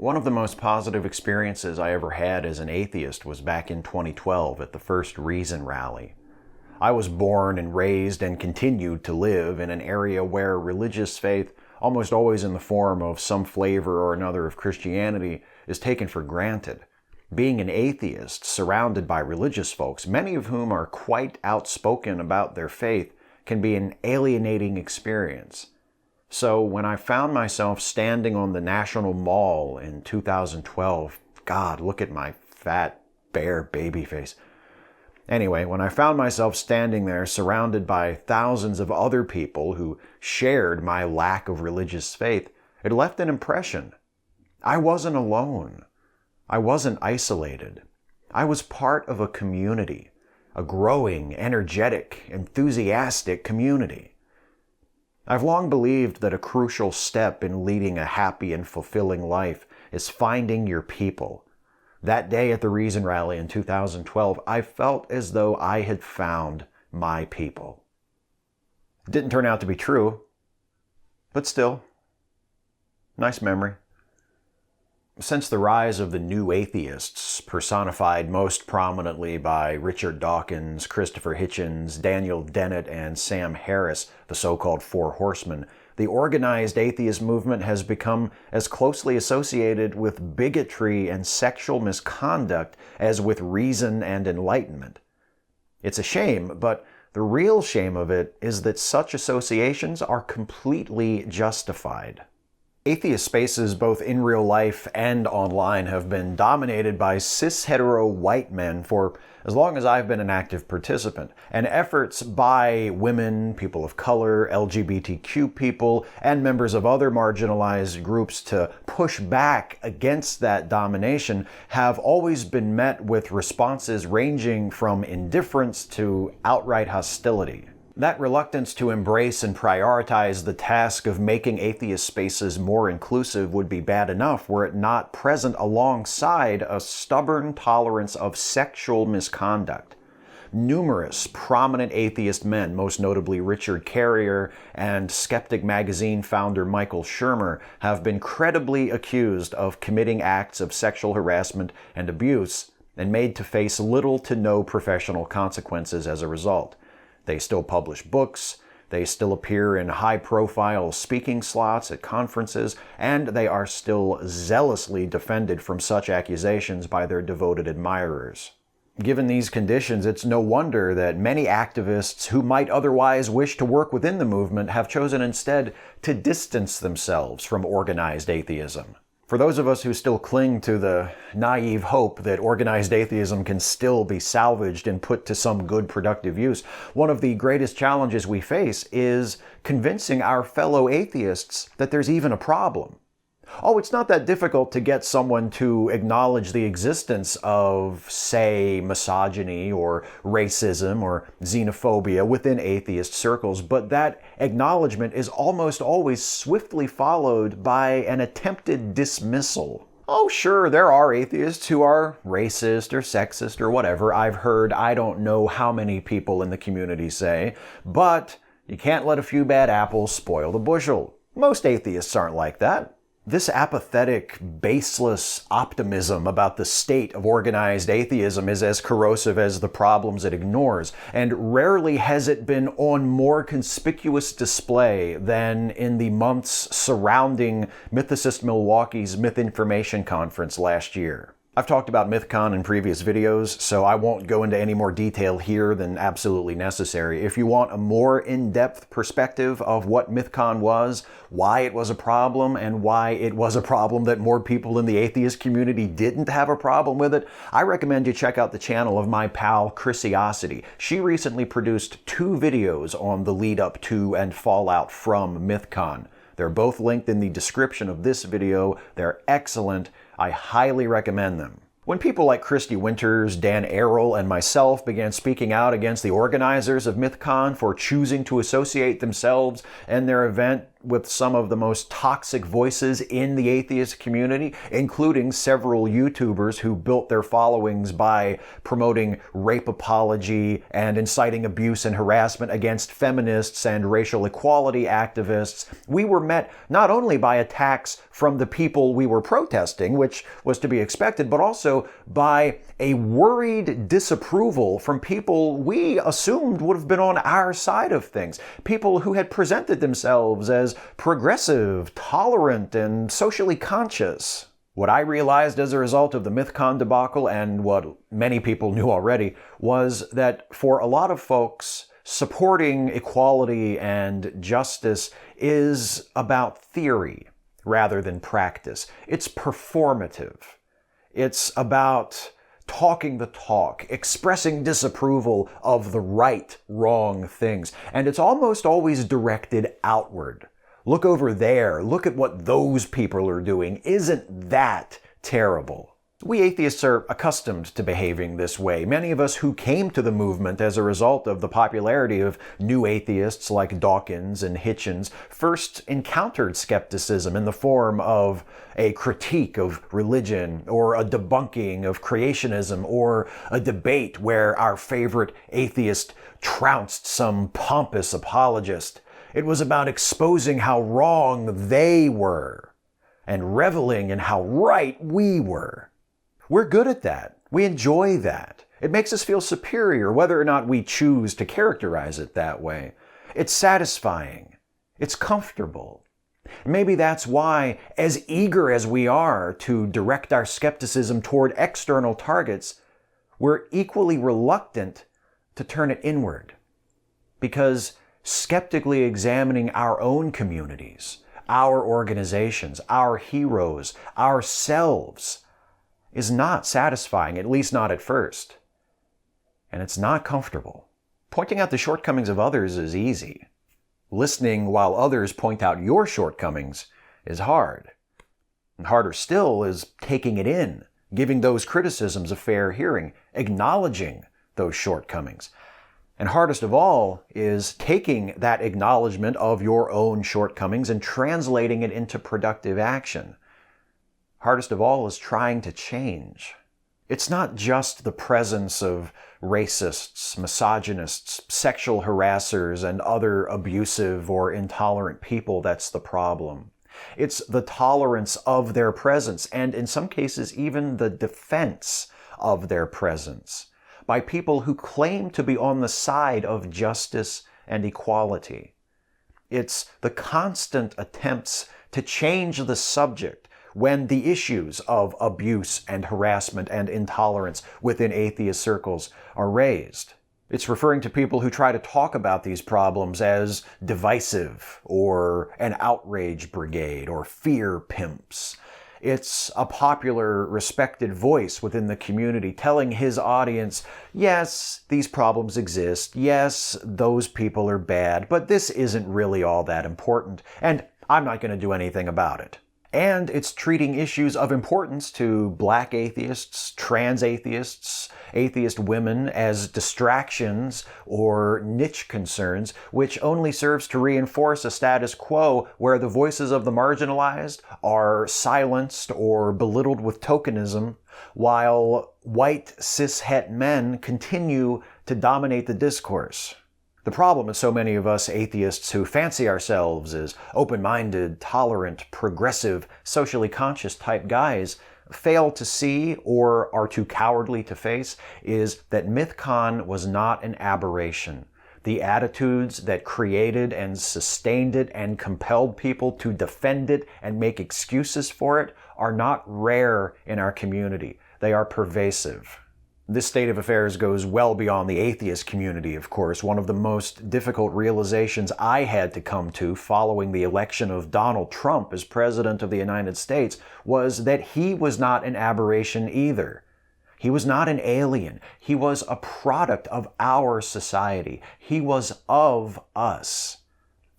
One of the most positive experiences I ever had as an atheist was back in 2012 at the first Reason rally. I was born and raised and continued to live in an area where religious faith, almost always in the form of some flavor or another of Christianity, is taken for granted. Being an atheist surrounded by religious folks, many of whom are quite outspoken about their faith, can be an alienating experience. So when I found myself standing on the National Mall in 2012, God, look at my fat, bare baby face. Anyway, when I found myself standing there surrounded by thousands of other people who shared my lack of religious faith, it left an impression. I wasn't alone. I wasn't isolated. I was part of a community, a growing, energetic, enthusiastic community. I've long believed that a crucial step in leading a happy and fulfilling life is finding your people. That day at the Reason Rally in 2012, I felt as though I had found my people. It didn't turn out to be true, but still, nice memory. Since the rise of the new atheists, personified most prominently by Richard Dawkins, Christopher Hitchens, Daniel Dennett, and Sam Harris, the so-called Four Horsemen, the organized atheist movement has become as closely associated with bigotry and sexual misconduct as with reason and enlightenment. It's a shame, but the real shame of it is that such associations are completely justified. Atheist spaces, both in real life and online, have been dominated by cis-hetero white men for as long as I've been an active participant, and efforts by women, people of color, LGBTQ people, and members of other marginalized groups to push back against that domination have always been met with responses ranging from indifference to outright hostility. That reluctance to embrace and prioritize the task of making atheist spaces more inclusive would be bad enough were it not present alongside a stubborn tolerance of sexual misconduct. Numerous prominent atheist men, most notably Richard Carrier and Skeptic magazine founder Michael Shermer, have been credibly accused of committing acts of sexual harassment and abuse and made to face little to no professional consequences as a result. They still publish books, they still appear in high-profile speaking slots at conferences, and they are still zealously defended from such accusations by their devoted admirers. Given these conditions, it's no wonder that many activists who might otherwise wish to work within the movement have chosen instead to distance themselves from organized atheism. For those of us who still cling to the naive hope that organized atheism can still be salvaged and put to some good productive use, one of the greatest challenges we face is convincing our fellow atheists that there's even a problem. Oh, it's not that difficult to get someone to acknowledge the existence of, say, misogyny or racism or xenophobia within atheist circles, but that acknowledgement is almost always swiftly followed by an attempted dismissal. Oh, sure, there are atheists who are racist or sexist or whatever. I've heard I don't know how many people in the community say, but you can't let a few bad apples spoil the bushel. Most atheists aren't like that. This apathetic, baseless optimism about the state of organized atheism is as corrosive as the problems it ignores, and rarely has it been on more conspicuous display than in the months surrounding Mythicist Milwaukee's Mythinformation Conference last year. I've talked about Mythcon in previous videos, so I won't go into any more detail here than absolutely necessary. If you want a more in-depth perspective of what Mythcon was, why it was a problem, and why it was a problem that more people in the atheist community didn't have a problem with it, I recommend you check out the channel of my pal Chrisiousity. She recently produced 2 videos on the lead up to and fallout from Mythcon. They're both linked in the description of this video. They're excellent. I highly recommend them. When people like Christy Winters, Dan Errol, and myself began speaking out against the organizers of Mythcon for choosing to associate themselves and their event with some of the most toxic voices in the atheist community, including several YouTubers who built their followings by promoting rape apology and inciting abuse and harassment against feminists and racial equality activists. We were met not only by attacks from the people we were protesting, which was to be expected, but also by a worried disapproval from people we assumed would have been on our side of things. People who had presented themselves as progressive, tolerant, and socially conscious. What I realized as a result of the Mythcon debacle, and what many people knew already, was that for a lot of folks, supporting equality and justice is about theory rather than practice. It's performative. It's about talking the talk, expressing disapproval of the right, wrong things. And it's almost always directed outward. Look over there. Look at what those people are doing. Isn't that terrible? We atheists are accustomed to behaving this way. Many of us who came to the movement as a result of the popularity of new atheists like Dawkins and Hutchinson first encountered skepticism in the form of a critique of religion, or a debunking of creationism, or a debate where our favorite atheist trounced some pompous apologist. It was about exposing how wrong they were and reveling in how right we were. We're good at that. We enjoy that. It makes us feel superior, whether or not we choose to characterize it that way. It's satisfying. It's comfortable. Maybe that's why, as eager as we are to direct our skepticism toward external targets, we're equally reluctant to turn it inward. Because skeptically examining our own communities, our organizations, our heroes, ourselves, is not satisfying, at least not at first. And it's not comfortable. Pointing out the shortcomings of others is easy. Listening while others point out your shortcomings is hard. And harder still is taking it in, giving those criticisms a fair hearing, acknowledging those shortcomings. And hardest of all is taking that acknowledgement of your own shortcomings and translating it into productive action. Hardest of all is trying to change. It's not just the presence of racists, misogynists, sexual harassers, and other abusive or intolerant people that's the problem. It's the tolerance of their presence, and in some cases even the defense of their presence, by people who claim to be on the side of justice and equality. It's the constant attempts to change the subject when the issues of abuse and harassment and intolerance within atheist circles are raised. It's referring to people who try to talk about these problems as divisive, or an outrage brigade, or fear pimps. It's a popular, respected voice within the community telling his audience, yes, these problems exist, yes, those people are bad, but this isn't really all that important, and I'm not going to do anything about it. And it's treating issues of importance to black atheists, trans atheists, atheist women as distractions or niche concerns, which only serves to reinforce a status quo where the voices of the marginalized are silenced or belittled with tokenism, while white cis-het men continue to dominate the discourse. The problem is so many of us atheists who fancy ourselves as open-minded, tolerant, progressive, socially conscious type guys fail to see, or are too cowardly to face, is that Mythcon was not an aberration. The attitudes that created and sustained it and compelled people to defend it and make excuses for it are not rare in our community. They are pervasive. This state of affairs goes well beyond the atheist community, of course. One of the most difficult realizations I had to come to following the election of Donald Trump as President of the United States was that he was not an aberration either. He was not an alien. He was a product of our society. He was of us.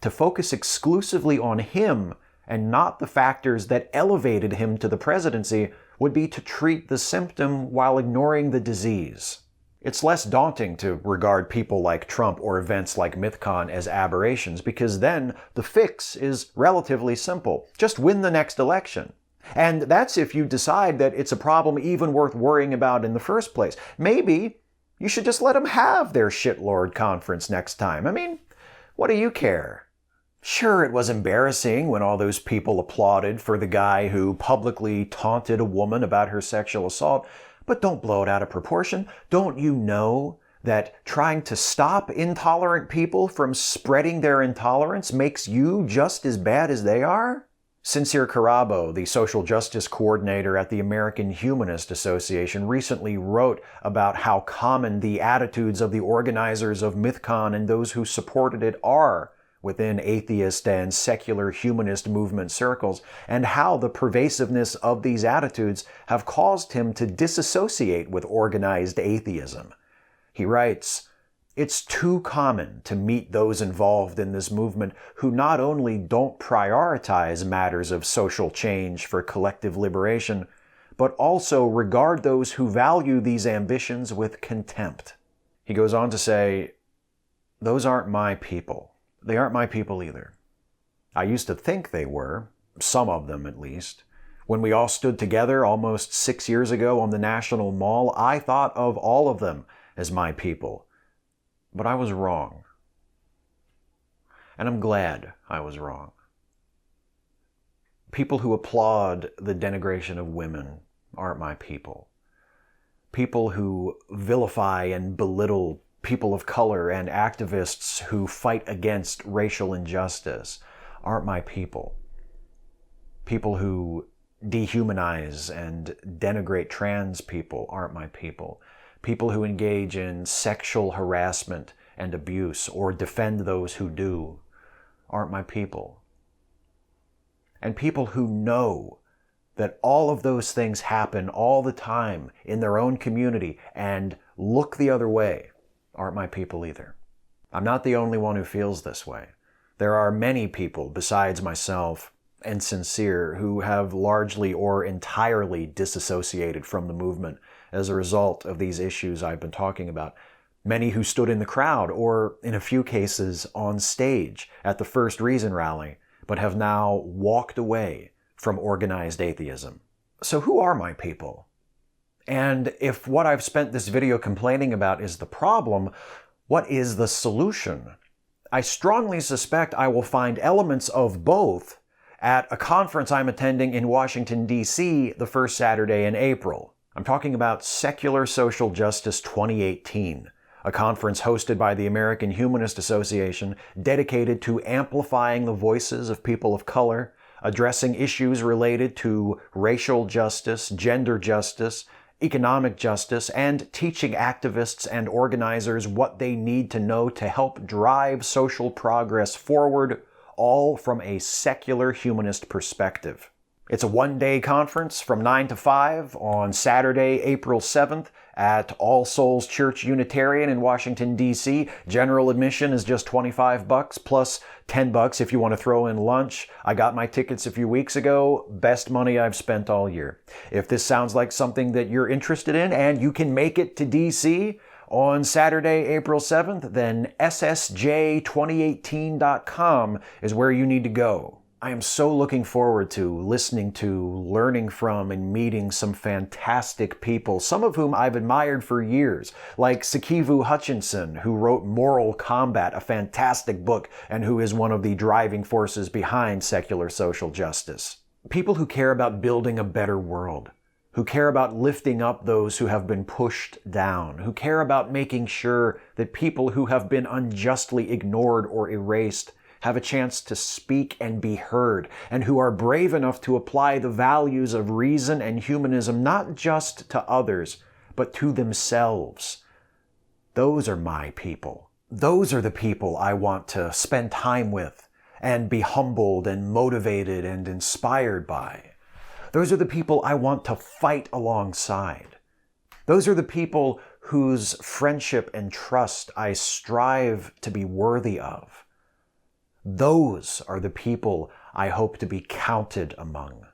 To focus exclusively on him and not the factors that elevated him to the presidency would be to treat the symptom while ignoring the disease. It's less daunting to regard people like Trump or events like Mythcon as aberrations, because then the fix is relatively simple. Just win the next election. And that's if you decide that it's a problem even worth worrying about in the first place. Maybe you should just let them have their shitlord conference next time. I mean, what do you care? Sure, it was embarrassing when all those people applauded for the guy who publicly taunted a woman about her sexual assault, but don't blow it out of proportion. Don't you know that trying to stop intolerant people from spreading their intolerance makes you just as bad as they are? Sincere Kirabo, the social justice coordinator at the American Humanist Association, recently wrote about how common the attitudes of the organizers of Mythcon and those who supported it are within atheist and secular humanist movement circles, and how the pervasiveness of these attitudes have caused him to disassociate with organized atheism. He writes, "It's too common to meet those involved in this movement who not only don't prioritize matters of social change for collective liberation, but also regard those who value these ambitions with contempt." He goes on to say, "Those aren't my people. They aren't my people either. I used to think they were, some of them at least. When we all stood together almost 6 years ago on the National Mall, I thought of all of them as my people. But I was wrong. And I'm glad I was wrong. People who applaud the denigration of women aren't my people. People who vilify and belittle people of color and activists who fight against racial injustice aren't my people. People who dehumanize and denigrate trans people aren't my people. People who engage in sexual harassment and abuse or defend those who do aren't my people. And people who know that all of those things happen all the time in their own community and look the other way aren't my people either. I'm not the only one who feels this way. There are many people besides myself and Sincere who have largely or entirely disassociated from the movement as a result of these issues I've been talking about. Many who stood in the crowd or, in a few cases, on stage at the First Reason rally, but have now walked away from organized atheism. So who are my people? And if what I've spent this video complaining about is the problem, what is the solution? I strongly suspect I will find elements of both at a conference I'm attending in Washington, D.C. the first Saturday in April. I'm talking about Secular Social Justice 2018, a conference hosted by the American Humanist Association dedicated to amplifying the voices of people of color, addressing issues related to racial justice, gender justice, economic justice, and teaching activists and organizers what they need to know to help drive social progress forward, all from a secular humanist perspective. It's a one-day conference from 9 to 5 on Saturday, April 7th at All Souls Church Unitarian in Washington, D.C. General admission is just $25 plus $10 if you want to throw in lunch. I got my tickets a few weeks ago. Best money I've spent all year. If this sounds like something that you're interested in and you can make it to D.C. on Saturday, April 7th, then ssj2018.com is where you need to go. I am so looking forward to listening to, learning from, and meeting some fantastic people, some of whom I've admired for years, like Sikivu Hutchinson, who wrote Moral Combat, a fantastic book, and who is one of the driving forces behind secular social justice. People who care about building a better world, who care about lifting up those who have been pushed down, who care about making sure that people who have been unjustly ignored or erased have a chance to speak and be heard, and who are brave enough to apply the values of reason and humanism not just to others, but to themselves. Those are my people. Those are the people I want to spend time with and be humbled and motivated and inspired by. Those are the people I want to fight alongside. Those are the people whose friendship and trust I strive to be worthy of. Those are the people I hope to be counted among.